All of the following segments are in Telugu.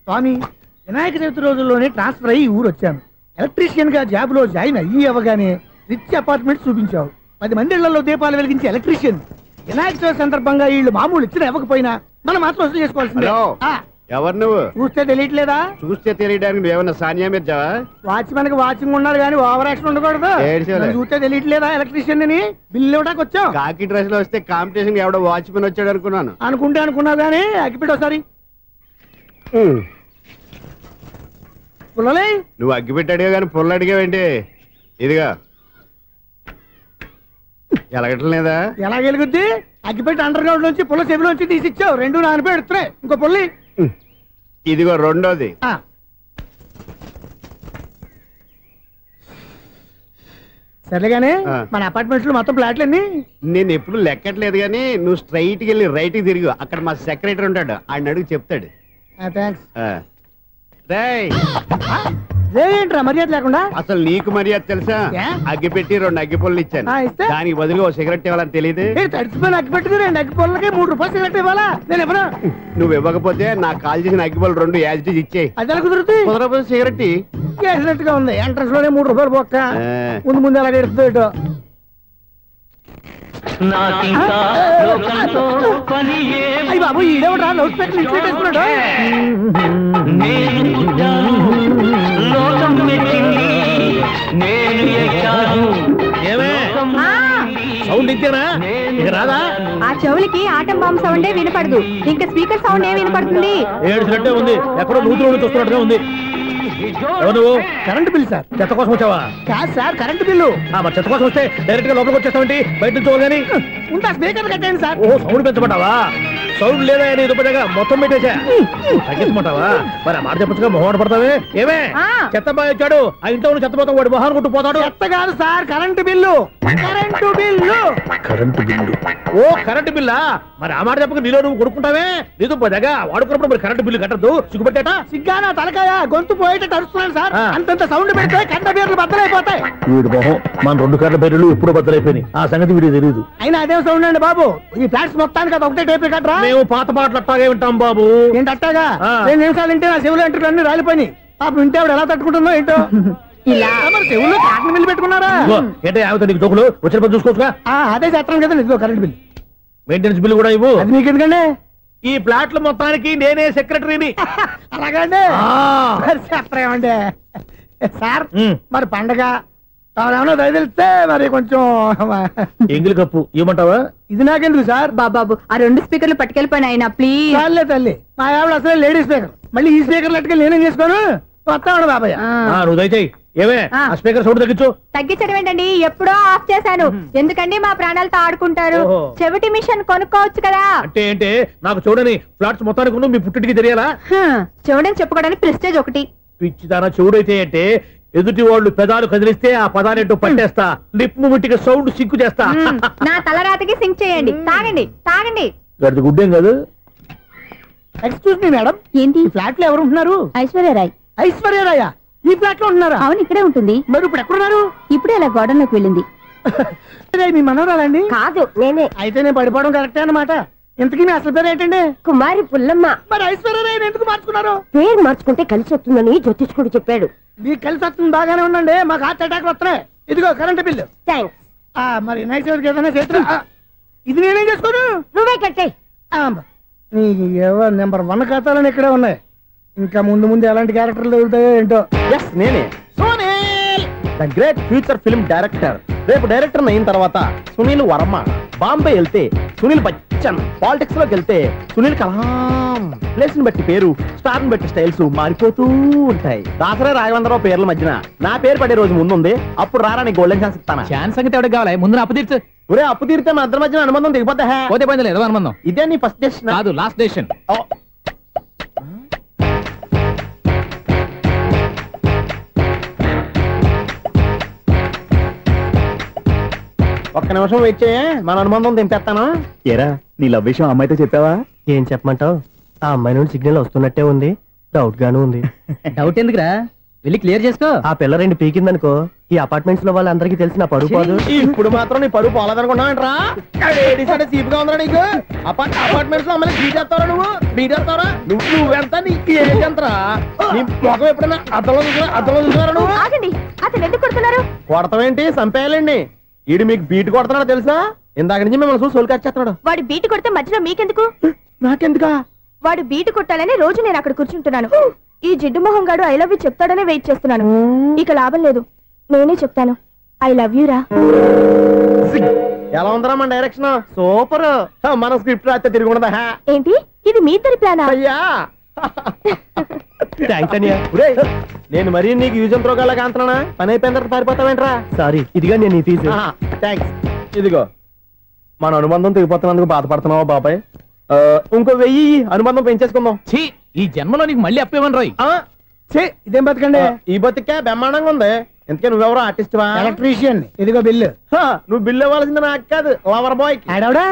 స్వామి, వినాయక చవితి రోజుల్లోనే ట్రాన్స్ఫర్ అయ్యి ఊరు వచ్చాను. ఎలక్ట్రీషియన్ గా జాబ్ లో జాయిన్ అయ్యి అవ్వగానే రిచ్ అపార్ట్మెంట్ చూపించావు. 10 మంది ఇళ్లలో దీపాలు వెలిగించే ఎలక్ట్రీషియన్. వినాయక చవితి సందర్భంగా వీళ్ళు మామూలు ఇచ్చిన ఇవ్వకపోయినా మనం మాత్రం వసూలు చేసుకోవాల్సిందే. ఎవరు నువ్వు? చూస్తే తెలియట్లేదా? చూస్తే తెలియడానికి నువ్వేమన్నా సానియా మీర్జావా? వాచ్మెన్ కి వాచింగ్ ఉండాలి కానీ ఓవర్ యాక్షన్ ఉండకూడదు. చూస్తే తెలియట్లేదా ఎలక్ట్రీషియన్ అని? బిల్లు ఇవ్వడానికి వచ్చాం. కాకి డ్రెస్ లో వస్తే కాంపిటీషన్ ఎవడో వాచ్మెన్ వచ్చాడు అనుకున్నాను. అనుకున్నావు కానీ అగ్గిపెట్టి ఒకసారి. పుల్లలే నువ్వు అగ్గిపెట్టి అడిగా కానీ పుల్ల అడిగావేంటి? ఇదిగా ఎలగట్లేదా? ఎలా వెలుగుద్ది? అగ్గిపెట్టి అండర్ గ్రౌండ్ నుంచి పుల్ల చెవిలోంచి తీసిచ్చావు. 2 నానిపోయి ఎడుతున్నాయి. ఇంకో పుల్లి ఇదిగో రెండోది. సరేగానే మన అపార్ట్మెంట్స్ లో మొత్తం ఫ్లాట్లు అన్ని నేను ఎప్పుడు లెక్కట్లేదు కానీ నువ్వు స్ట్రైట్ కి వెళ్ళి రైట్ కి తిరిగి అక్కడ మా సెక్రటరీ ఉంటాడు, ఆయన అడుగు చెప్తాడు. ఏంట్రా మర్యాద లేకుండా? అసలు నీకు మర్యాద తెలుసా? అగ్గి పెట్టి 2 అగ్గి పొల్లు ఇచ్చాను, దానికి బదులుగా 1 సిగరెట్ ఇవ్వాలని తెలియదు. తడిచిపోయిన అగ్గి పెట్టుకు 2 అగ్గి పొల్లకి 3 రూపాయలు సిగరెట్ ఇవ్వాలా? నేను ఇవ్వను. నువ్వు ఇవ్వకపోతే నాకు కాల్ చేసిన అగ్గి పొల్లు 2 యాజిటీస్ ఇచ్చేయి. అది ఎలా కుదురుతుంది? కుదరపోతే సిగరెట్ వేసినట్టుగా ఉంది. ఎంట్రన్స్ లోనే 3 రూపాయలు పోక్క. ముందు ఎలా ఎడుతుంది? బాబు ఈడేవడా లౌడ్ స్పీకర్ ఇంట్లో వేసుకున్నాడు? సౌండ్ ఇంతేనా? ఇక రాదా? ఆ చెవులకి ఆటం బాంబు సౌండే వినపడదు, ఇంకా స్పీకర్ సౌండ్ ఏ వినపడుతుంది? ఏడుసినట్టే ఉంది, ఎక్కడో నూతులు చూస్తున్నట్టుగా ఉంది. ఎవరు? Current bill sir. చెత్త కోసం వచ్చావా? కాదు సార్, కరెంట్ బిల్లు. మరి చెత్త కోసం వస్తే డైరెక్ట్ గా లోపలికి వచ్చేస్తావేంటి? బయట నుంచి కానీ ఉంటా స్పీకర్ కట్టండి సార్. ఓ సౌండ్ పెంచమంటావా? సౌండ్ లేదా దుప్పటిగా మొత్తం పెట్టేసా తగ్గించమంటావా? మరి ఆ మాట చెప్పచ్చుగా మొహమాట పడతావే. ఏమే చెత్త బాగా వచ్చాడు, ఆ ఇంట్లో చెత్త పోతాం, వాడు మొహాన్ని కొట్టు పోతాడు. చెత్త కాదు sir, current bill. Current bill. Current bill. ఓ కరెంటు బిల్లా? మరి ఆ మాట చెప్పక నీలో నువ్వు కొడుకుంటావే. నీతో పోదాగా వాడుకున్నప్పుడు మరి కరెంటు బిల్లు కట్టద్దు. సిగ్గుపెట్టేట? సిగ్గానా తలకాయ? గొంతు పోయేటట్టు అరుస్తున్నాను సార్. అంతంత సౌండ్ పెడితే కరెంట్ బిల్లు బద్దలైపోతాయి. వీడు మొహం మన 2 కరెంట్ బిల్లులు ఎప్పుడు బద్దలైపోయినాయి. ఆ సంగతి వీడికి తెలియదు. అయినా అదే సౌండ్ అండి బాబు. ఈ ఫ్లాట్స్ మొత్తానికి అది ఒకటే టైప్ కట్టరా? మేము పాత పాటలు అట్టాగే వింటాం బాబు. ఏంటి అట్టాగా? 2 నిమిషాలు వింటే నా చెవులు ఎంటర్ అన్ని రాలిపోయినాయి. పాపం వింటే ఆవిడ ఎలా తట్టుకుంటుందో ఏంటో. ఇలా మరి చెవుల్లో కాటన్ బిల్లు పెట్టుకున్నారా? ఏంటే ఆమెతో నీకు దోకులు వచ్చిన పని చూసుకోవచ్చుగా. అదే చేస్తాను కదా. ఇదిగో కరెంట్ బిల్. మెయింటెనెన్స్ బిల్లు కూడా ఇవ్వు. అది మీకు ఎందుకండి? ఈ ఫ్లాట్ల మొత్తానికి నేనే సెక్రటరీని. అలాగండి. చెప్పరేమండి సార్. మరి పండగ ఏమన్నా దయదలిస్తే మరి కొంచెం ఎంగిలి కప్పు ఇవ్వమంటావా? ఇది నాకెందుకు సార్? బాబాబు ఆ 2 స్పీకర్లు పట్టుకెళ్ళిపోయిన ఆయన ప్లీజ్. చాలే తల్లి, మా ఆవిడ అసలు లేడీ స్పీకర్. మళ్ళీ ఈ స్పీకర్లు అట్టుకెళ్ళి నేనేం చేసుకోను? వస్తాడు బాబాయ్. నువ్వు దయచేయి. ఏమే ఆ స్పీకర్ సౌండ్ తగ్గించు. తగ్గించడం ఏంటండి, ఎప్పుడో ఆఫ్ చేశాను. ఎందుకండి మా ప్రాణాలతో ఆడుకుంటారు? చెవిటి మిషన్ కొనుక్కోవచ్చు కదా. అంటే ఏంటే నాకు చూడని ఫ్లాట్స్ మొత్తానికి మీ పుట్టింటికి తెలియాలా? చూడని చెప్పుకోవడానికి ప్రెస్టేజ్ ఒకటి. పిచ్చిదానా చెవుడైతే అంటే ఎదుటి వాళ్ళు పెదాలు కదిలిస్తే ఆ పదాలేంటో పట్టేస్తా. లిప్ ముట్టికి సౌండ్ సింకు చేస్తా. నా తలరాతకి సింక్ చేయండి. తాగండి తాగండి. గడిచి గుడ్డేం కాదు. ఎక్స్క్యూజ్ మీ మేడం, ఏంటి ఫ్లాట్ లో ఎవరు ఉంటున్నారు? ఐశ్వర్యరాయ్. ఐశ్వర్యరాయ ఈ ఫ్లాట్ లో ఉంటున్నారా? అవును, ఇక్కడే ఉంటుంది. మరి ఇప్పుడు ఎక్కడున్నారు? ఇప్పుడే అలా గోడంలోకి వెళ్ళింది. మీ మనవరాలండి? కాదు, నేనే. అయితే నేను పడిపోవడం కరెక్టే అన్నమాట. ఇంతకీ మీ అసలు పేరు ఏంటండి? కుమారి పుల్లమ్మ. మరి ఐశ్వర్యరాయ్ ఎందుకు మార్చుకున్నారు? పేరు మార్చుకుంటే కలిసి వస్తుందని జ్యోతిష్కుడు చెప్పాడు. మీకు కలిసి వస్తుంది, బాగానే ఉండండి. మాకు హార్ట్ అటాక్ వస్తున్నాయి. ఇదిగో కరెంట్ బిల్లు. థ్యాంక్స్. మరి నైట్ ఏదైనా చేతులు ఇది నేనేం చేసుకోను? నువ్వే కట్టే. నెంబర్ 1 ఖాతాలని ఇక్కడే ఉన్నాయి. ఇంకా ముందు ముందు ఎలాంటి క్యారెక్టర్లు దొరుకుతాయో ఏంటో. నేనే Sunil, the great future film director. రేపు డైరెక్టర్ అయిన తర్వాత సునీల్ వర్మ. బాంబే వెళ్తే సునీల్ బచ్చన్. పాలిటిక్స్ లోకి వెళ్తే సునీల్ కలాం. ప్లేస్ ని బట్టి పేరు, స్టార్ ని బట్టి స్టైల్స్ మారిపోతూ ఉంటాయి. దాసరా రాఘవేంద్రరావు పేర్ల మధ్యన నా పేరు పడే రోజు ముందుంది. అప్పుడు రారా నీ గోల్డెన్ ఛాన్స్ ఇస్తాను. ఛాన్స్ సంగతి ఎవరికి కావాలి? ముందు అప్పు తీర్చు. ఒరే అప్పు తీరితే మా ఇద్దరి మధ్యన అనుబంధం దిగిపోతా. పోతే పోయింది లేదు అనుబంధం. ఇదే నీ ఫస్ట్ డెసిషన్ కాదు, లాస్ట్ డెసిషన్. ఒక్క నిమిషం వెయిట్ చేయ, మన అనుబంధం దింపేస్తాను. ఏరా నీ లవ్ విషయం అమ్మాయితో చెప్పావా? ఏం చెప్పమంటావు? ఆ అమ్మాయి నుండి సిగ్నల్ వస్తున్నట్టే ఉంది, డౌట్ గాను ఉంది. డౌట్ ఎందుకురా? వెళ్ళి క్లియర్ చేసుకో. ఆ పిల్ల రెండు పీకిందనుకో ఈ అపార్ట్మెంట్స్ లో వాళ్ళందరికీ తెలిసిన పరుగు పోదు. ఇప్పుడు మాత్రం నీ పరుగు పోలేదనుకున్నావంటరా? సీపుగా ఉందా నీకు? అపార్ట్మెంట్స్ లో అమ్మని బీటేస్తావరా? బీటేస్తావరా? నువ్వెంత నీకు ఏంటంతరా? నీ మొఖం ఎప్పుడైనా అర్థంలో చూసారా నువ్వు? అతను ఎందుకు కొడుతున్నారు? కొడతావేంటి? చంపేయాలండి. ఈడు మీకు బీట్ కొడుతున్నాడు తెలుసా? ఇందాక నుంచి మిమ్మల్ని చూసి సోలు కచ్చేస్తున్నాడు. వాడు బీటు కొడితే మధ్యలో మీకెందుకు? నాకెందుకా? వాడు బీటు కొట్టాలని రోజు నేను అక్కడ కూర్చుంటున్నాను. ఈ జిడ్డు మొహం గాడు ఐ లవ్ యూ చెప్తాడనే వెయిట్ చేస్తున్నాను. ఇక లాభం లేదు, నేనే చెప్తాను ఐ లవ్ యూ రా. ఎలా ఉందరా మన డైరెక్షన్? సూపర్. మన స్క్రిప్ట్ రాస్తే తిరిగి ఉండదా? ఏంటి ఇది మీ ఇద్దరి ప్లానా? అయ్యా నేను మరీ నీకు యూజ్ అండ్ త్రోగాలా కాంతనా? పని అయిపోయిన తర్వాత పారిపోతావేంట్రా? సారీ, ఇదిగా నేను ఈ ఫీజు. థ్యాంక్స్. ఇదిగో మన అనుబంధం తెగిపోతున్నందుకు బాధపడుతున్నావా బాబాయ్? ఇంకో 1000 అనుబంధం పెంచేసుకుందాం. ఈ జన్మలో నీకు మళ్ళీ అప్పేమని రాయి. ఇదేం బతకండి? ఈ బతికే బ్రహ్మాండంగా ఉంది. ఎందుకే నువ్వెవరో ఆర్టిస్ట్ వా? ఎలక్ట్రీషియన్. ఇదిగో బిల్లు. నువ్వు బిల్లు ఇవ్వాల్సింది నాకు కాదు, లవర్ బాయ్. ఆడవడా?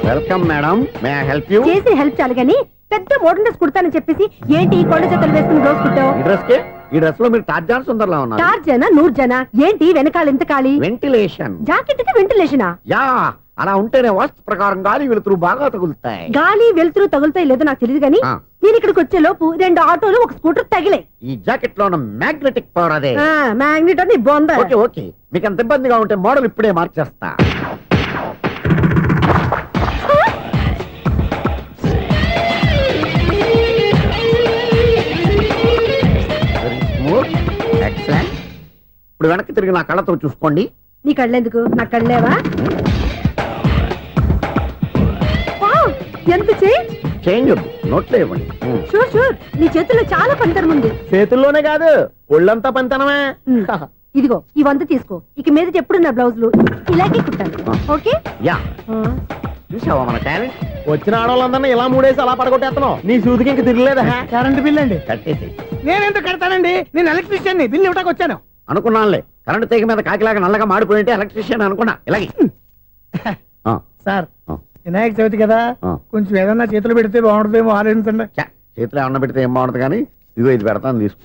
Welcome madam, may I help you? చేసి హెల్ప్ చాలు గానీ పెద్ద మోడల్ డ్రెస్ కుడతానని చెప్పేసి ఏంటి కొండ జతలు వేసుకుని రోజు కుట్టావు? ఈ డ్రెస్ లో మీరు టార్జాన్ సుందర్లా ఉన్నారు. టార్జనా నూర్జనా? ఏంటి వెనకాల ఎంత ఖాళీ? వెంటిలేషన్. జాకెట్ కి వెంటిలేషనా? యా, అలా ఉంటేనే వాస్తు ప్రకారం గాలి వెలుతురు బాగా తగులుతాయి. గాలి వెలుతురు తగులుతాయి లేదో నాకు తెలియదు గానీ నేను ఇక్కడికి వచ్చే లోపు 2 ఆటోలు ఒక స్కూటర్ తగిలాయి. ఈ జాకెట్ లో ఉన్న మ్యాగ్నెటిక్ పవర్ అదే. మ్యాగ్నెట్ అని బొంద. ఓకే ఓకే, మీకు అంత ఇబ్బందిగా ఉంటే మోడల్ ఇప్పుడే మార్చేస్తా. ఎక్సలెంట్. ఇప్పుడు వెనక్కి తిరిగి నా కళ్ళతో చూసుకోండి. నీ కళ్ళెందుకు? నా కళ్ళేవా? ఎంత చేంజ్ వద్దు, నోట్లో ఇవ్వండి. షూర్ షూర్, నీ చేతుల్లో చాలా పనితనం ఉంది. చేతుల్లోనే కాదు ఒళ్ళంతా పనితనమే. ఇదిగో ఈ 100 తీసుకో. ఇక మీద ఎప్పుడు నా బ్లౌజులు ఇలాగే కుట్టాను. ఓకే? యా, చూసావా మన టాలెంట్? వచ్చిన ఆడవాళ్ళందరినీ ఇలా మూడేసి అలా పడగొట్టేస్తున్నావు. నీ సూదికి ఇంక తిరగలేదా? కరెంట్ బిల్ అండి. కట్టేసి. నేనెందుకు కడతానండి? నేను ఎలక్ట్రీషియన్ ని. బిల్లు ఇవ్వడానికి వచ్చాను. అనుకున్నానులే, కరెంట్ తీగ మీద కాకిలాగా నల్లగా మాడిపోయింటే ఎలక్ట్రీషియన్ అనుకున్నా. ఇలాగే సార్, వినాయక చవితి కదా, కొంచెం ఏదన్నా చేతులు పెడితే బాగుంటుందేమో ఆలోచించండి. చేతిలో ఏమన్నా పెడితే ఏం బాగుంటుంది కానీ ఇదిగో ఇది పెడతాను, తీసుకో.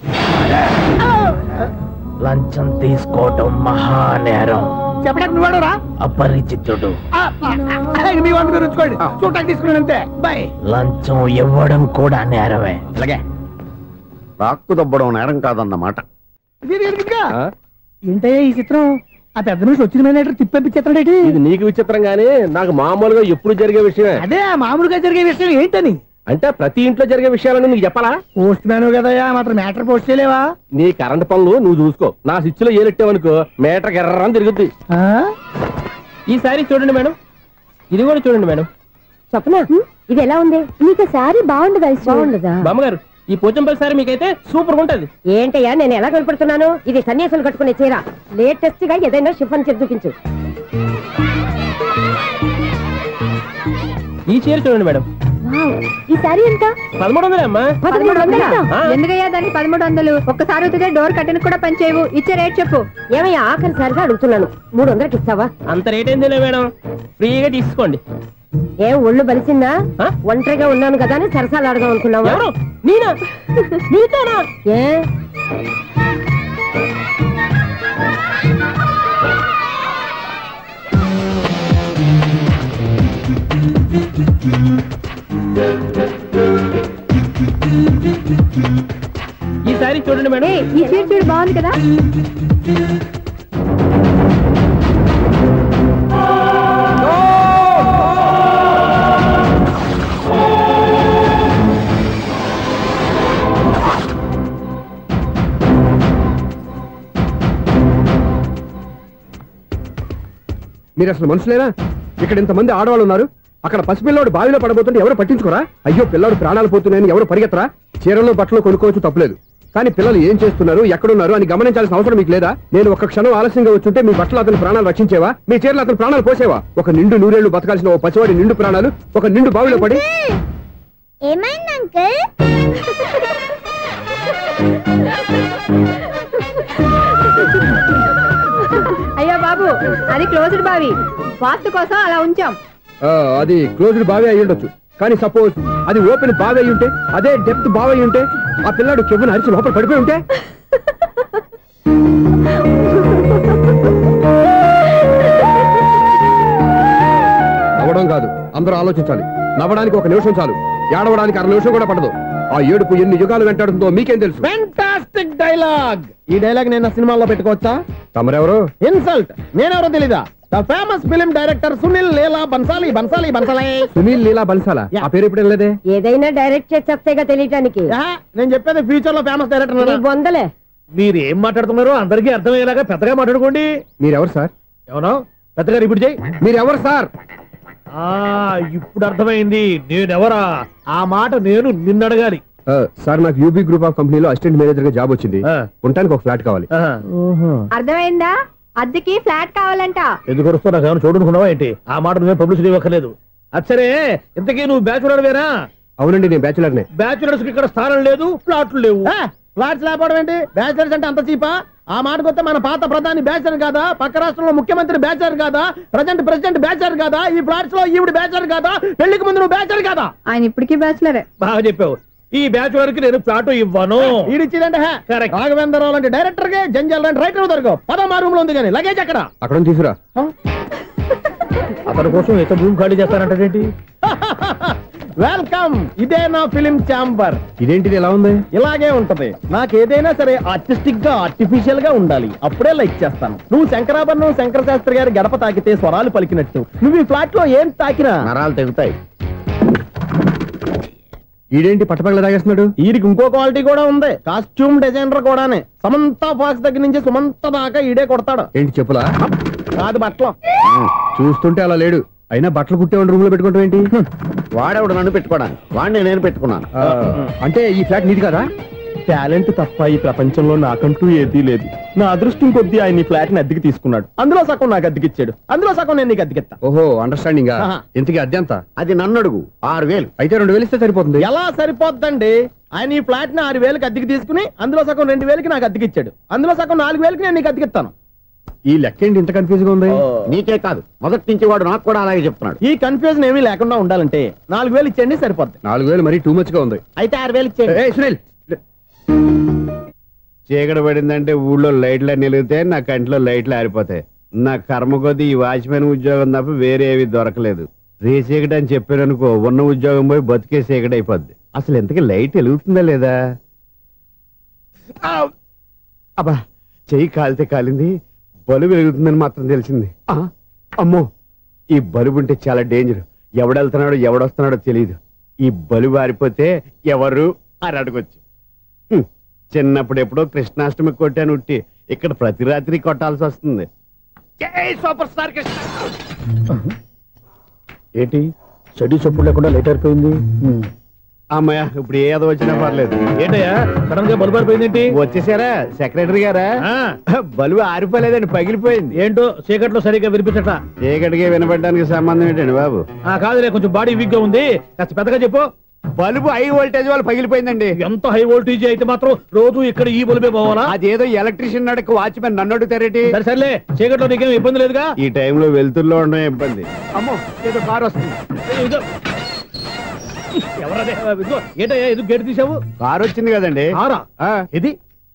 లంచం తీసుకోవటం మహానేరం. చెప్పడానికి నువ్వాడరా? అపరిచితుడు. మీ వంట మీరు ఉంచుకోండి, చూడటానికి తీసుకున్నాను అంతే. బాయ్. లంచం ఇవ్వడం కూడా నేరమే. ఇలాగే రాక్కు దబ్బడం నేరం కాదన్నమాట. ఏంటయ్యా ఈ చిత్రం? ఆ పెద్ద నుంచి వచ్చిన మేనేటర్ తిప్పించేస్తాడేటి? ఇది నీకు విచిత్రం గానీ నాకు మామూలుగా ఎప్పుడు జరిగే విషయమే. అదే మామూలుగా జరిగే విషయం ఏంటని? అంటే ప్రతి ఇంట్లో జరిగే విషయాలని నీకు చెప్పాలా? పోస్ట్ మ్యాన్ కదయ్యా, మాత్రం మ్యాటర్ పోస్ట్ చేయలేవా? నీ కరెంట్ పనులు నువ్వు చూసుకో. నా స్విచ్ లో ఏలెట్టావనుకో మీటర్ ఎర్రని తిరుగుద్ది. ఈసారి చూడండి మేడం, ఇది కూడా చూడండి మేడం. చెప్పనా ఇది ఎలా ఉంది? నీకు సారీ బాగుండదా? బాగుండదా బామ్మగారు? ఈ పోచంపల్లి సారీ మీకైతే సూపర్ ఉంటది. ఏంటయ్యా నేను ఎలా కనపడుతున్నాను? ఇది సన్యాసులు కట్టుకునే చీర. లేటెస్ట్ గా ఏదైనా షిఫన్ చేసి చూపించు. ఈ చీర చూడండి మేడం. ఈ సారీ ఎంత? 1300 అమ్మా. 1300? ఎందుకయ్యా దాన్ని 1300? ఒక్కసారి అవుతుందే డోర్ కట్టను కూడా పనిచేయవు. ఇచ్చే రేట్ చెప్పు. ఏమయ్యా ఆఖరిసారిగా అడుగుతున్నాను, 300కి ఇస్తావా? అంత రేట్ ఏందిలే మేడం, ఫ్రీగా తీసుకోండి. ఏం ఒళ్ళు బలిసిందా? ఒంటరిగా ఉన్నాను కదా అని సరసాలు అడదాం అనుకున్నావా? నేనా? నీతోనా? ఏ ఈ సారీ చూడండి మేడం. ఈ చీర చూడు, బాగుంది కదా? మీరు అసలు మనుషులేనా? ఇక్కడ ఇంతమంది ఆడవాళ్ళు ఉన్నారు, అక్కడ పసిపిల్లాడు బావిలో పడబోతుంటే ఎవరు పట్టించుకోరా? అయ్యో పిల్లాడు ప్రాణాలు పోతున్నాయని ఎవరు పరిగెత్తరా? చీరలో బట్టలు కొనుక్కోవచ్చు, తప్పలేదు. కానీ పిల్లలు ఏం చేస్తున్నారు, ఎక్కడున్నారు అని గమనించాల్సిన అవసరం మీకు లేదా? నేను ఒక్క క్షణం ఆలస్యంగా వచ్చుంటే మీ బట్టలు అతని ప్రాణాలు రక్షించేవా? మీ చీరలు అతని ప్రాణాలు పోసేవా? ఒక నిండు 100 ఏళ్లు బతకాల్సిన ఓ పసివాడి నిండు ప్రాణాలు ఒక నిండు బావిలో పడి. ఏమైంది అంకుల్? అయ్యో బాబు, అది క్లోజ్డ్ బావి, వాస్తు కోసం అలా ఉంచాం. అది క్లోజ్డ్ బావి అయి ఉండొచ్చు. కానీ సపోజ్ అది ఓపెన్ బావి అయి ఉంటే, అదే డెప్త్ బావి అయి ఉంటే, ఆ పిల్లాడు కెవ్వును అరిచి లోపల పడిపోయి ఉంటే నవ్వడం కాదు, అందరూ ఆలోచించాలి. నవ్వడానికి 1 నిమిషం చాలు, ఏడవడానికి 1/2 నిమిషం కూడా పడదు. ఆ ఏడుపు ఎన్ని యుగాలు వెంటాడుతుందో మీకేం తెలుసు? Fantastic dialogue. ఈ డైలాగ్ నేను సినిమాలో పెట్టుకోవచ్చా? తమరెవరు? ఇన్సల్ట్. నేనెవరో తెలీదా? The famous film director Sunil Leela Bansali. Sunil Leela బన్సాలా? ఆ పేరు ఇప్పుడు లేదే. ఏదైనా డైరెక్ట్ చేసేస్తేగా తెలియటానికి. నేను చెప్పేది ఫ్యూచర్ లో ఫేమస్ డైరెక్టర్. బొందలే. మీరు ఏం మాట్లాడుతున్నారో అందరికీ అర్థమయ్యేలాగా పెద్దగా మాట్లాడుకోండి. మీరెవరు సార్? ఎవరో పెద్దగా రిపీట్ చేయి. మీరెవరు సార్? ఇప్పుడు అర్థమైంది నేనెవరా. ఆ మాట నేను నిన్ను అడగాలి. సార్, నాకు యూబీ గ్రూప్ ఆఫ్ కంపెనీలో అసిస్టెంట్ మేనేజర్ గా జాబ్ వచ్చింది. ఉండటానికి ఒక ఫ్లాట్ కావాలి. అర్థమైందా? అద్దెకి ఫ్లాట్ కావాలంట. ఎందుకు వస్తున్నా నాకు ఏమైనా చూడనుకున్నావా ఏంటి? ఆ మాట నువ్వే పబ్లిసిటీ ఇవ్వక్కర్లేదు. అచ్చరే, ఇంతకీ నువ్వు బ్యాచులర్ వేరా? అవునండి, నేను బ్యాచులర్నే. బ్యాచులర్స్ కి ఇక్కడ స్థానం లేదు, ఫ్లాట్లు లేవు. ఫ్లాట్స్ లేకపోవడం ఏంటి? బ్యాచిలర్స్ అంటే అంత చీపా? ఆ మాటకొస్తే మన పాత ప్రధాని బ్యాచర్ కాదా? పక్క రాష్ట్రంలో ముఖ్యమంత్రి బ్యాచర్ కాదా? ప్రెసిడెంట్ బ్యాచర్ కాదా? ఈ ఫ్లాట్స్ లో ఈవిడ బ్యాచర్ కాదా? పెళ్లికి ముందు నువ్వు బ్యాచర్ కాదా? ఆయన ఇప్పటికీ బ్యాచులరే. బాగా చెప్పావు. ఈ బ్యాచులర్ కి నేను ఫ్లాట్ ఇవ్వను. ఈడిచ్చిందంటే రాఘవేంద్రరావు లాంటి డైరెక్టర్ కి, జంజాల్ లాంటి రైటర్ దొరకవు. 10 రూమ్ లో ఉంది కానీ లగేజ్ అక్కడ. అక్కడ తీసుకురా. అతని కోసం ఎంత భూమి ఖాళీ చేస్తానంటే వెల్కమ్. ఇదే నా ఫిలిం ఛాంబర్. ఇదేంటిది ఎలా ఉంది? ఇలాగే ఉంటది. నాకు ఏదైనా సరే ఆర్టిస్టిక్ గా, ఆర్టిఫిషియల్ గా ఉండాలి. అప్పుడే లైక్ చేస్తాను. నువ్వు శంకరాభరణం శంకర శాస్త్రి గారి గడప తాకితే స్వరాలు పలికినట్టు నువ్వు ఈ ఫ్లాట్ లో ఏం తాకినా నరాలు తెగుతాయి. ఈడేంటి పట్టపగల తాగేస్తున్నాడు? వీడికి ఇంకో క్వాలిటీ కూడా ఉంది. కాస్ట్యూమ్ డిజైనర్ కూడానే. సమంత ఫాక్స్ దగ్గర నుంచి సుమంత దాకా ఈడే కొడతాడు. ఏంటి చెప్పులా? కాదు, బట్టలు. చూస్తుంటే అలా లేడు. అయినా బట్టలు కుట్టేవాడి రూమ్ లో పెట్టుకుంటాం ఏంటి? వాడేవాడు నన్ను పెట్టుకోవడానికి, వాడిని నేను పెట్టుకున్నాను. అంటే ఈ ఫ్లాట్ నీది కదా? టాలెంట్ తప్ప ఈ ప్రపంచంలో నాకంటూ ఏదీ లేదు. నా అదృష్టం కొద్దీ ఆయన ఈ ఫ్లాట్ ని అద్దెకి తీసుకున్నాడు. అందులో సగం నాకు అద్దెకిచ్చాడు, అందులో సగం నేను నీకు అద్దెకిస్తా. ఓహో, అండర్స్టాండింగ్. ఇంతకీ అద్దె ఎంత? అది నన్ను అడుగు. 6000. అయితే 2000 ఇస్తే సరిపోతుంది. ఎలా సరిపోద్దండి? ఆయన ఈ ఫ్లాట్ ని 6000కి అద్దెకి తీసుకుని అందులో సగం 2000కి నాకు అద్దెకిచ్చాడు, అందులో సగం 4000కి నేను నీకు అద్దెకిస్తాను. ఈ లెక్క ఏంటి ఇంత కన్ఫ్యూజ్ గా ఉంది? నీకే కాదు, మొదటి నుంచి వాడు నాకు కూడా అలాగే చెప్తున్నాడు. ఈ కన్ఫ్యూజన్ ఏమీ లేకుండా ఉండాలంటే 4000 ఇచ్చేయండి, సరిపోద్ది. 4000 మరీ టూ మచ్ గా ఉంది. అయితే 6000 ఇచ్చేయండి. సునీల్, చీకటి పడిందంటే ఊళ్ళో లైట్లు నిలిగితే నా కంటిలో లైట్లు ఆరిపోతాయి. నా కర్మ కొద్దీ ఈ వాచ్మెన్ ఉద్యోగం తప్ప వేరే ఏవి దొరకలేదు. రేచీకటి అని చెప్పారనుకో, ఉన్న ఉద్యోగం పోయి బతికే చీకటి అయిపోద్ది. అసలు ఎంతకీ లైట్ వెలుగుతుందా లేదా? అబ్బా, చెయ్యి కాలితే కాలింది, బలుబు వెలుగుతుందని మాత్రం తెలిసింది. అమ్మో, ఈ బలుబు ఉంటే చాలా డేంజర్. ఎవడెళ్తున్నాడో ఎవడొస్తున్నాడో తెలియదు. ఈ బలుబు ఆరిపోతే ఎవరు అని అడగొచ్చు. చిన్నప్పుడు ఎప్పుడో కృష్ణాష్టమి కొట్టాను ఉట్టి, ఇక్కడ ప్రతి రాత్రి కొట్టాల్సి వస్తుంది. Super star Krishna. ఏంటి చెడు చెప్పుడు లేకుండా లేట్ అయిపోయింది? అమ్మయ్య, ఇప్పుడు ఏదో వచ్చినా పర్లేదు. ఏంటయ్యా సడన్ గా బల్బు అయిపోయింది ఏంటి? వచ్చేసారా సెక్రటరీ గారా? బలుబు ఆరిపోలేదండి, పగిలిపోయింది. ఏంటో చీకట్లో సరిగ్గా వినిపించట. చీకటిగా వినపడడానికి సంబంధం ఏంటండి బాబు? కాదులే, కొంచెం బాడీ వీక్ గా ఉంది, కాస్త పెద్దగా చెప్పు. బల్బు హై వోల్టేజ్ వాళ్ళు పగిలిపోయిందండి. ఎంత హై వోల్టేజ్ అయితే మాత్రం రోజు ఇక్కడ ఈ బల్బే పోవాలా? అదేదో ఎలక్ట్రీషియన్ నడక వాచ్మెన్ నన్ను అడుగుతారేటి? సరే సర్లే, చీకట్లో నీకేం ఇబ్బంది లేదుగా? ఈ టైంలో వెళ్తుల్లో ఉండడం ఇబ్బంది. అమ్మో, ఏదో కారు వస్తుంది. ఎవరదే? ఏంటయ్యా ఎందుకు గేట్ తీసావు? కారు వచ్చింది కదండి. కారా? ఇది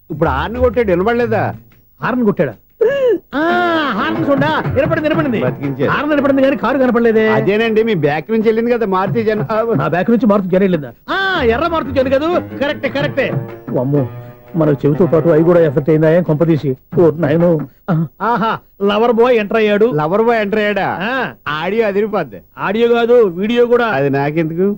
ఇప్పుడు హార్న్ కొట్టాడు, వినపడలేదా? హార్న్ కొట్టాడా? హార్న్ చూడా వినపడింది. బతికించాడు. హార్న్ వినపడింది కానీ కారు కనపడలేదే. అదేనండి, మీ బ్యాక్ నుంచి వెళ్ళింది కదా మారుతి జన. నా బ్యాక్ నుంచి మారుతి జన వెళ్ళిందా? ఎర్ర మారుతి జన కదా? కరెక్టే. అమ్మో, మనకు చెవితో పాటు అవి కూడా ఎఫెక్ట్ అయిందా కొంపదీసి? నాయను. ఆహా, లవర్ బాయ్ ఎంటర్ అయ్యాడు. లవర్ బాయ్ ఎంటర్ అయ్యాడా? ఆడియో అదిరిపోద్ది. ఆడియో కాదు, వీడియో కూడా. అది నాకెందుకు?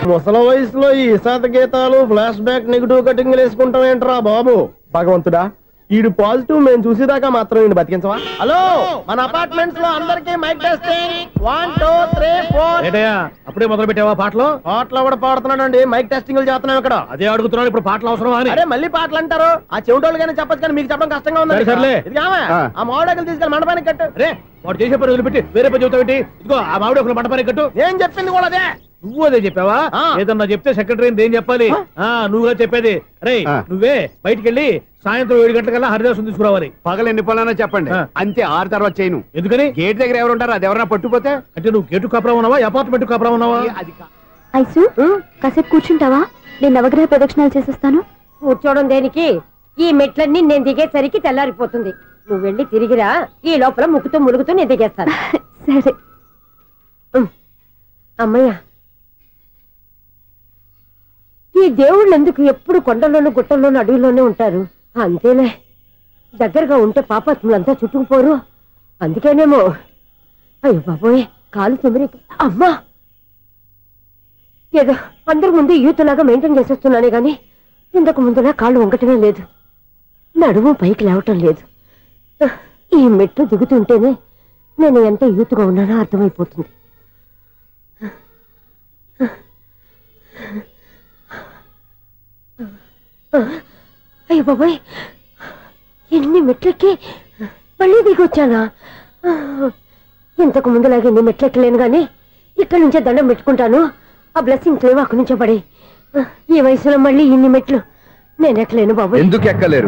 ముసల వయసులో ఈ ఇసాత గీతాలు, ఫ్లాష్ బ్యాక్, నెగిటివ్ కటింగ్ వేసుకుంటాం ఏంట్రా బాబు? భగవంతుడా, ఈడు పాజిటివ్ మేము చూసేదాకా మాత్రం ఈయన బతికించవా? హలో, మన అపార్ట్మెంట్స్ లో అందరికి మైక్ టెస్టింగ్. 1 2 3 4. ఏంటయ్యా అప్పుడే మొదలు పెట్టావా పాటలు? పాటలు కూడా పాడుతున్నాడు, మైక్ టెస్టింగ్ చేస్తున్నాం ఇక్కడ. అదే అడుగుతున్నాడు, ఇప్పుడు పాటలు అవసరమా అని. అరే మళ్ళీ పాటలు అంటారు, ఆ చెవిటోళ్ళు కానీ చెప్పచ్చు, కానీ మీకు చెప్పడం కష్టంగా ఉంది. సర్లే. ఇది ఆ మామిడాకులు తీసుకెళ్ళి మండపానికి కట్టు. రే, వాడు చేసే పని వదిలిపెట్టి వేరే పని చెబుతావేంటి? ఇదిగో ఆ మామిడి ఒక మంట పని కట్టు. నేను చెప్పింది కూడా అదే. నువ్వు అదే చెప్పావా? ఏదన్నా చెప్తే సెక్రటరీ ఏం చెప్పాలి? నువ్వుగా చెప్పేది. రే నువ్వే బయటికి వెళ్ళి సాయంత్రం 7 గంటలకల్లా హరిదాసు తీసుకురావాలి. పగలు ఎన్ని పనులన్నా చెప్పండి, అంతే 6 తర్వాత చేయను. ఎందుకని? గేట్ దగ్గర ఎవరు ఉంటారు, అది ఎవరన్నా పట్టుపోతే. అంటే నువ్వు గేటు కాపురా ఉన్నావా, అపార్ట్మెంట్ కాపురా ఉన్నావా? అది ఐసు కాసేపు కూర్చుంటావా? నేను నవగ్రహ ప్రదక్షిణాలు చేసేస్తాను. కూర్చోవడం దేనికి? ఈ మెట్లన్నీ నేను దిగేసరికి తెల్లారిపోతుంది. నువ్వు వెళ్ళి తిరిగిరా, ఈ లోపల ముక్కుతూ ములుగుతూ నేను దిగేస్తాను. సరే. అమ్మయ్య, ఈ దేవుళ్ళు ఎందుకు ఎప్పుడు కొండల్లోనూ గుట్టల్లోనూ అడవిలోనే ఉంటారు? అంతేలే, దగ్గరగా ఉంటే పాపాత్ములంతా చుట్టుకుపోరు. అందుకేనేమో. అయ్యో బాబోయ్, కాలు తిమిరి. అమ్మా, ఏదో అందరి ముందు యూత్లాగా మెయింటైన్ చేసేస్తున్నానే గాని ఇంతకు ముందులా కాళ్ళు వంగటమే లేదు, నడుము పైకి లేవటం లేదు. ఈ మెట్లు దిగుతుంటేనే నేను ఎంత యూత్గా ఉన్నానో అర్థమైపోతుంది. అయ్యో బాబాయ్, ఎన్ని మెట్లెక్కి మళ్ళీ దిగొచ్చానా? ఇంతకు ముందులాగే ఎన్ని మెట్లెక్కలేను గాని ఇక్కడి నుంచే దండం పెట్టుకుంటాను. ఆ బ్లెస్సింగ్స్ లేవు అక్కడి నుంచే పడి. ఈ వయసులో మళ్ళీ ఇన్ని మెట్లు నేను ఎక్కలేను బాబు. ఎందుకు ఎక్కలేరు?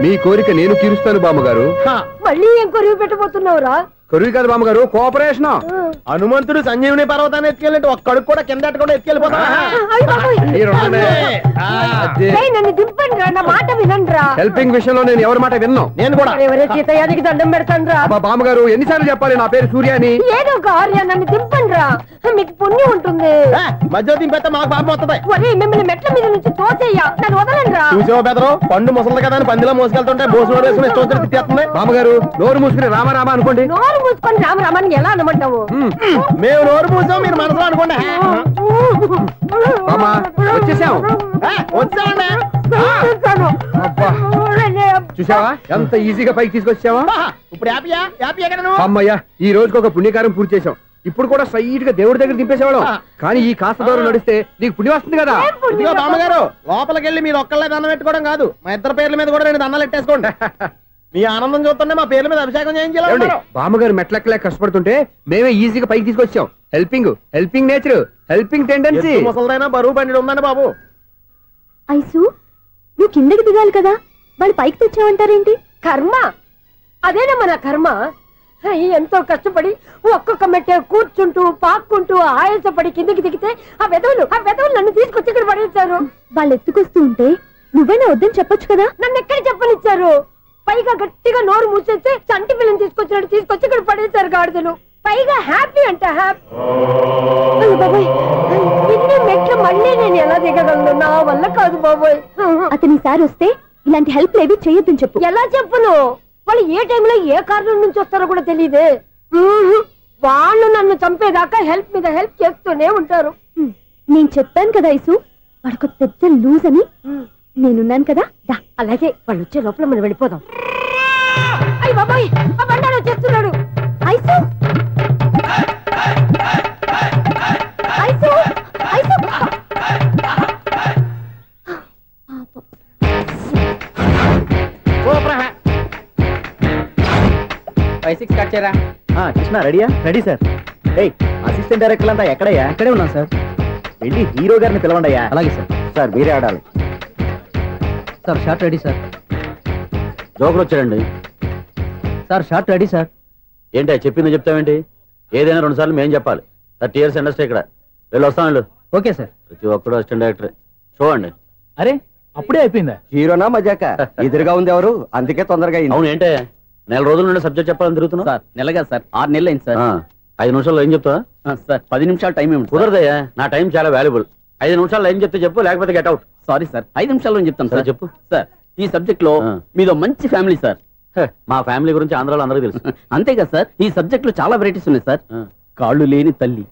మీ కోరిక నేను తీరుస్తాను బామ్మగారు. మళ్ళీ ఏం కొరివి పెట్టబోతున్నావురా? కొరివి కాదు బామ్మగారు, కోఆపరేషన్. హనుమంతుడు సంజీవుని పర్వతాన్ని ఎత్తుకెళ్ళి ఒక్కడికి కూడా కింద కూడా ఎత్తుకెళ్ళిపోతా. నన్ను దింపండి రా, నా మాట వినండి రా. హెల్పింగ్ విషయంలో నేను ఎవరి మాట విన్నాను. నేను కూడా ఎవరే సీతయ్యానికి దండం పెడతాను రా. బామ్మగారు ఎన్నిసార్లు చెప్పాలి నా పేరు సూర్య అని? ఏదో ఒక ఆర్య, నన్ను దింపండి రా, మీకు పుణ్యం ఉంటుంది. మధ్యలో దింపేస్తే మాకు పాపం వస్తుంది. ఒరే, మిమ్మల్ని మెట్ల మీద నుంచి తోసేయ్యా, నన్ను వదలండి రా. చూసావా బెదరు, పండు ముసలి కదా అని పందిలో మోసుకెళ్తుంటే భోజనం వేసుకుని ఇష్టం తిట్టేస్తుంది. బామ్మగారు నోరు మూసుకుని రామారామా అనుకోండి. నోరు మూసుకొని రామరామాన్ని ఎలా అనమంటావు? మేము నోరు మూసాం, మీరు మనసులో అనుకోండి. వచ్చేసాం. వచ్చామండి. చూసావా ఎంత ఈజీగా పైకి తీసుకొచ్చావా? ఇప్పుడు హ్యాపీయా? హ్యాపీయా కదా నువ్వు? అమ్మయ్యా, ఈ రోజుకి ఒక పుణ్యకారం పూర్తి చేసాం. ఇప్పుడు కూడా స్ట్రైట్ గా దేవుడి దగ్గర దింపేసేవాళ్ళం. కానీ ఈ కాస్త దూరం నడిస్తే నీకు పుణ్యం వస్తుంది కదా. ఇదిగో బామ్మగారు, లోపలికి వెళ్ళి మీరు ఒక్కళ్ళే దండం పెట్టుకోవడం కాదు, మా ఇద్దరు పేర్ల మీద కూడా 2 దండాలు పెట్టేసుకోండి. మీ ఆనందం చూస్తుంటే మా పేర్ల మీద అభిషేకం చేయించాలి. బామ్మగారు మెట్లెక్కలేక కష్టపడుతుంటే మేమే ఈజీగా పైకి తీసుకొచ్చాం. Helping nature, helping tendency. ముసలిదైనా బరువు బండి ఉందండి బాబు. ఐసు నువ్వు కిందకి దిగాలి కదా, వాళ్ళు పైకి తెచ్చావంటారేంటి? కర్మ అదేనమ్మా, నా కర్మ. ఎంతో కష్టపడి ఒక్కొక్క మెట్ట కూర్చుంటూ పాక్కుంటూ ఆయాసపడి కిందకి దిగితే ఆ వెధవులు నన్ను తీసుకొచ్చి ఇక్కడ పడేశారు. వాళ్ళు ఎత్తుకొస్తూ ఉంటే నువ్వేనా వద్దని చెప్పొచ్చు కదా. నన్ను ఎక్కడ చెప్పనిచ్చారు? పైగా గట్టిగా నోరు మూసేస్తే చంటి పిల్లని తీసుకొచ్చి ఇక్కడ పడేశారు గాడిదలు. పైగా హ్యాపీ అంట హ్యాపీ. బాబోయ్, ఇన్ని మెట్లు మళ్ళీ నేను ఎలా దిగగలను? నా వల్ల కాదు బాబోయ్. అతని సారి వస్తే ఇలాంటి హెల్ప్ లేవి చేయొద్దని చెప్పు. ఎలా చెప్పును? వాళ్ళు ఏ టైంలో ఏ కారణం నుంచి వస్తారో కూడా తెలియదే. వాళ్ళు నన్ను చంపేదాకా హెల్ప్ మీద హెల్ప్ చేస్తూనే ఉంటారు. నేను చెప్పాను కదా ఐసు, వాడికి పెద్ద లూజ్ అని. నేనున్నాను కదా. అలాగే వాళ్ళు వచ్చే లోపల మనం వెళ్ళిపోదాం. అయ్య బాబాయ్, ఆ బండారు వచ్చేస్తున్నాడు. ఐసు ఐసు ఐసు 5-6 కట్ చేయరా. కృష్ణ రెడీయా? Ready sir. అసిస్టెంట్ డైరెక్టర్ అంతా ఎక్కడయ్యా? ఇక్కడే ఉన్నాం సార్. వెళ్ళి హీరో గారిని పిలవండి అయ్యా. అలాగే సార్. సార్ మీరే ఆడాలి sir. Short ready sir. Joker వచ్చాడండి సార్. Short ready sir. ఏంటి చెప్పింది చెప్తావేంటి? ఏదైనా 2 సార్లు మేము చెప్పాలి. 30 years ఇండస్ట్రీ ఇక్కడ. వెళ్ళి వస్తాను. Okay sir. ప్రతి ఒక్కడు అసిస్టెంట్ డైరెక్టర్. చూడండి. అరే అప్పుడే అయిపోయిందా? హీరోనా మజాక? ఎదురుగా ఉంది ఎవరు, అందుకే తొందరగా అయింది. అవును ఏంటే 4 రోజుల నుండి సబ్జెక్ట్ చెప్పాలని తిరుగుతున్నా సార్. నెలగా సార్, 6 నెలలు అయింది సార్. 5 నిమిషాల్లో ఏం చెప్తా సార్? 10 నిమిషాలు టైం ఏమి కుదరదయ్యా. నా టైం చాలా వాల్యుబుల్. 5 నిమిషాల్లో ఏం చెప్తే చెప్పు, లేకపోతే గెట్ అవుట్. సారీ సార్, 5 నిమిషాల్లో చెప్తాను సార్. చెప్పు సార్. ఈ సబ్జెక్ట్ లో మీదో మంచి ఫ్యామిలీ సార్. మా ఫ్యామిలీ గురించి ఆంధ్రాలో అందరికీ తెలుసు. అంతేగా సార్, ఈ సబ్జెక్ట్ లో చాలా వెరైటీస్ ఉన్నాయి సార్. కాళ్ళు లేని తల్లి,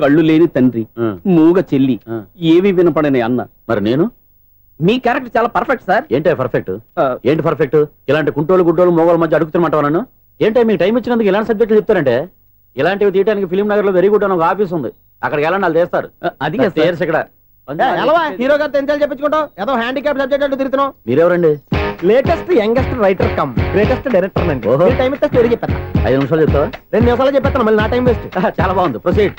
కళ్ళు లేని తండ్రి, మూగ చెల్లి, ఏవి వినపడని అన్న. మరి నేను మీ క్యారెక్టర్ చాలా పర్ఫెక్ట్ సార్. ఏంటి పర్ఫెక్ట్? ఏంటి పర్ఫెక్ట్? ఇలాంటి కుంటోలు గుడ్డోలు మోగోల మధ్య అడుగుతున్నమాట నన్ను. ఏంటంటే మీకు టైం ఇచ్చినందుకు ఇలాంటి సబ్జెక్టులు చెప్తారంటే? ఇలాంటివి తీయడానికి ఫిలిం నగర్ లో వెరీ గుడ్ అని ఒక ఆఫీస్ ఉంది, అక్కడికి వెళ్ళండి, వాళ్ళు చేస్తారు. అది ఇక్కడ హీరో గారితో ఎంత చెప్పించుకుంటావు? ఏదో హ్యాండిక్యాప్ సబ్జెక్ట్ అంటూ తిరుగుతున్నావు. మీరెవరండి? Latest youngest writer cum greatest director అండి. ఓహో. టైం ఇస్తే స్టోరీ చెప్పేస్తా. 5 నిమిషాలు చెప్తావా? 2 నిమిషాలు చెప్పేస్తాను, మళ్ళీ నా టైం వేస్ట్. చాలా బాగుంది, ప్రొసీడ్.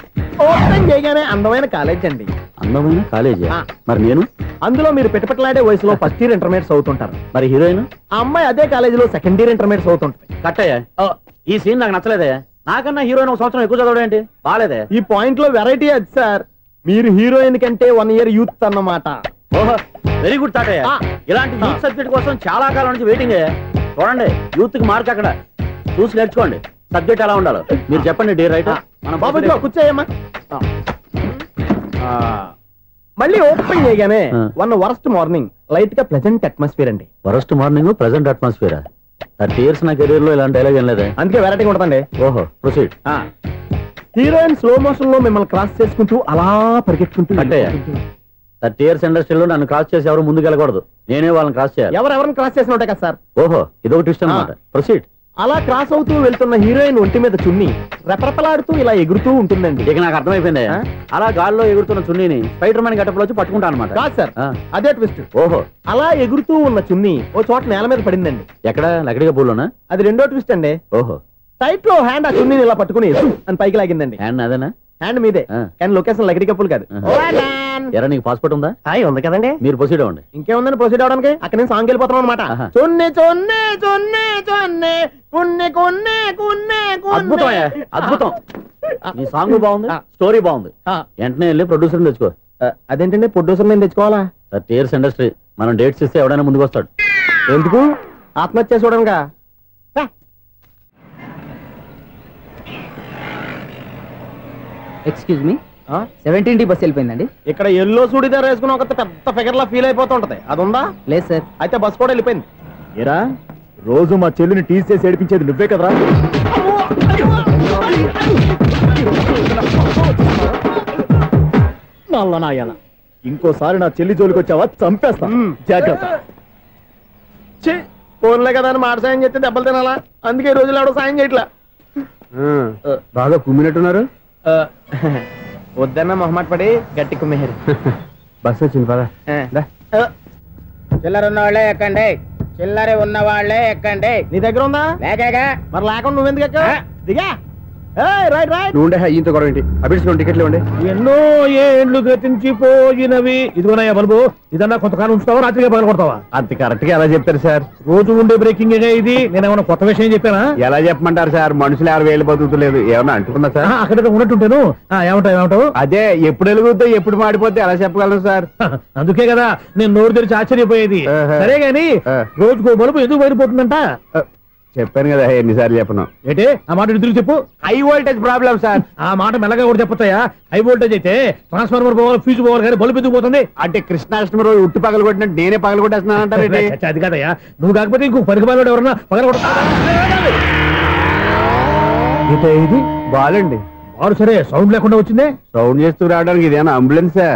ఓపెన్ చేయగానే అందమైన కాలేజ్ అండి. అందమైన కాలేజీ? ఆ. మరి నేను? అందులో మీరు పెట్టుపట్లాడే వయసులో ఫస్ట్ ఇయర్ ఇంటర్మీడియట్స్ అవుతుంటారు. మరి హీరోయిన్? ఆ అమ్మాయి అదే కాలేజీలో సెకండ్ ఇయర్ ఇంటర్మీడియట్స్ అవుతుంటుంది. కట్టయ్యా, ఈ సీన్ నాకు నచ్చలేదే. నాకన్నా హీరోయిన్ 1 సంవత్సరం ఎక్కువ చదవడం ఏంటి? బాలేదే. ఈ పాయింట్ లో వెరైటీ అది సార్, మీరు హీరోయిన్ కంటే 1 ఇయర్ యూత్ అన్నమాట. ఓహో, వెరీ గుడ్ తాటయ్య. ఆ. ఇలాంటి యూత్ సబ్జెక్ట్ కోసం చాలా కాలం నుంచి వెయిటింగ్. చూడండి, యూత్ కి మార్క్ అక్కడ చూసి నేర్చుకోండి. సబ్జెక్ట్ ఎలా ఉండాలో మీరు చెప్పండి డీర్ రైటర్. మనం బాబు ఇదిగో కూర్చోయమ్మా. మళ్ళీ ఓపెన్ చేయగానే వన్ వరస్ట్ మార్నింగ్, లైట్ గా ప్లెజెంట్ అట్మాస్ఫియర్ అండి. Worst morning present atmosphere. 30 years నా కెరీర్ లో ఇలాంటి డైలాగ్ ఏం లేదే. అందుకే వెరైటీ ఉంటుందండి. ఓహో, ప్రొసీడ్. హీరోయిన్ స్లో మోషన్ లో మిమ్మల్ని క్రాస్ చేసుకుంటూ అలా పరిగెత్తుకుంటూ కట్టయ్య, 30 years ఇండస్ట్రీలో నన్ను క్రాస్ చేసి ఎవరు ముందుకు వెళ్ళకూడదు. నేనే వాళ్ళని క్రాస్ చేయాలి. ఎవరెవరిని క్రాస్ చేసిన ఉంటాయి కదా సార్. ఓహో, ఇదొక ట్విస్ట్ అన్నమాట. ప్రొసీడ్. అలా క్రాస్ అవుతూ వెళ్తున్న హీరోయిన్ ఒంటి మీద చున్ని రెపరెపలాడుతూ ఇలా ఎగురుతూ ఉంటుందండి. ఇక నాకు అర్థమైపోయింది. అలా గాల్లో ఎగురుతున్న చున్నీని స్పైడర్ మ్యాన్ గెటప్లో వచ్చి పట్టుకుంటా అనమాట. కాదు సార్, అదే ట్విస్ట్. ఓహో, అలా ఎగురుతూ ఉన్న చున్ని ఓ చోట నేల మీద పడిందండి. ఎక్కడ? లకడిగా పూల్లోనా? అది రెండో ట్విస్ట్ అండి. ఓహో, టైట్ లో హ్యాండ్ ఆ చున్నీని ఇలా పట్టుకుని అని పైకి లాగిందండి. హ్యాండ్ అదేనా? హ్యాండ్ మీదే, కానీ లొకేషన్ లకడి కప్పులు కాదు. ఎరా, నీకు పాస్పోర్ట్ ఉందా? ఉంది కదండి. మీరు ప్రొసీడ్ అవ్వండి. ఇంకేముందని ప్రొసీడ్ అవడానికి? అక్కడ నేను సాంగ్ వెళ్ళిపోతాను అనమాట. చొన్నే చొన్నే చొన్నే చొన్నే కున్నే కున్నే కున్నే అద్భుతం, అద్భుతం. నీ సాంగ్ బాగుంది, స్టోరీ బాగుంది. వెంటనే వెళ్ళి ప్రొడ్యూసర్ తెచ్చుకో. అదేంటండి ప్రొడ్యూసర్ నేను తెచ్చుకోవాలా? 30 years ఇండస్ట్రీ, మనం డేట్స్ ఇస్తే ఎవడైనా ముందుకు వస్తాడు. ఎందుకు? ఆత్మహత్య చూడనుగా. Excuse me, 17D bus వెళ్ళిపోయిందండి. ఇక్కడ ఎల్లో చూడిదార్ వేసుకుని ఒక పెద్ద ఫిగర్ లా ఫీల్ అయిపోతుంటది, అది ఉందా? లేదు సార్. అయితే బస్ కూడా వెళ్ళిపోయింది. ఏరా, రోజు మా చెల్లిని టీస్ చేసి ఏడిపించేది నువ్వే కదరా? నాయన, ఇంకోసారి నా చెల్లి జోలికి వచ్చావా చంపేస్తా, జాగ్రత్త. ఫోన్లే కదా అని మాట సాయం చేస్తే దెబ్బలు తినాలా? అందుకే ఈ రోజులు ఎవడో సాయం చేయట్లా. బాగా కుమ్మినట్టున్నారు. వద్దన్న మొహమాట పడి గట్టి కుమ్మేరు. బస్సు వచ్చింది పద. చిల్లర ఉన్న వాళ్ళే ఎక్కండి, చిల్లర ఉన్న వాళ్ళే ఎక్కండి. నీ దగ్గర ఉందా? లేకేగా. మరి లేకుండా నువ్వెందుకు ఎక్కావు? దిగా. Right right. నువ్వు ఉండే ఈయంతో గొడవ ఏంటి? అభిడ్చుకోండి, టికెట్లు ఇవ్వండి. ఎన్నో ఏండ్లు గతించిపోయినవి. ఇదిగోనయ్యా బల్బు, ఇదన్నా కొంతకాలం ఉంచుతావా, రాత్రిగా పగల కొడతావా? అంత కరెక్ట్ గా ఎలా చెప్తారు సార్? రోజు ఉండే బ్రేకింగ్ ఇది. నేనేమన్నా కొత్త విషయం చెప్పానా? ఎలా చెప్పమంటారు సార్? మనుషులు 60,000 బతుకుతలేదు. ఏమన్నా అంటున్నా సార్? అక్కడ ఉన్నట్టుంటాను. ఏమంటావు? అదే ఎప్పుడు వెలుగుతో ఎప్పుడు మాడిపోతే ఎలా చెప్పగలను సార్? అందుకే కదా నేను నోరు తెరిచి ఆశ్చర్యపోయేది. సరే గాని రోజుకో బల్బు ఎందుకు బయటపోతుందంట? చెప్పాను కదా, ఎన్నిసార్లు చెప్పను. ఏంటే ఆ మాట ఎదురు చెప్పు. High voltage problem sir. ఆ మాట మెల్లగా కూడా చెప్పొచ్చాయా? హై వోల్టేజ్ అయితే ట్రాన్స్ఫార్మర్ పోవాలి, ఫ్యూజ్ పోవాలి, కానీ బల్బు ఎందుకు పోతుంది? అంటే కృష్ణాష్టమి రోజు ఉట్టి పగలు కొట్టినట్టు నేనే పగలు కొట్టేస్తున్నాను అంటారు. అది కాదయ్యా, నువ్వు కాకపోతే ఇంకో పనికి బాగా ఎవరన్నా పగల కొడతా. ఇది బాలండి. వారు సరే సౌండ్ లేకుండా వచ్చిందే. సౌండ్ చేస్తూ రావడానికి ఇదేనా అంబులెన్సా?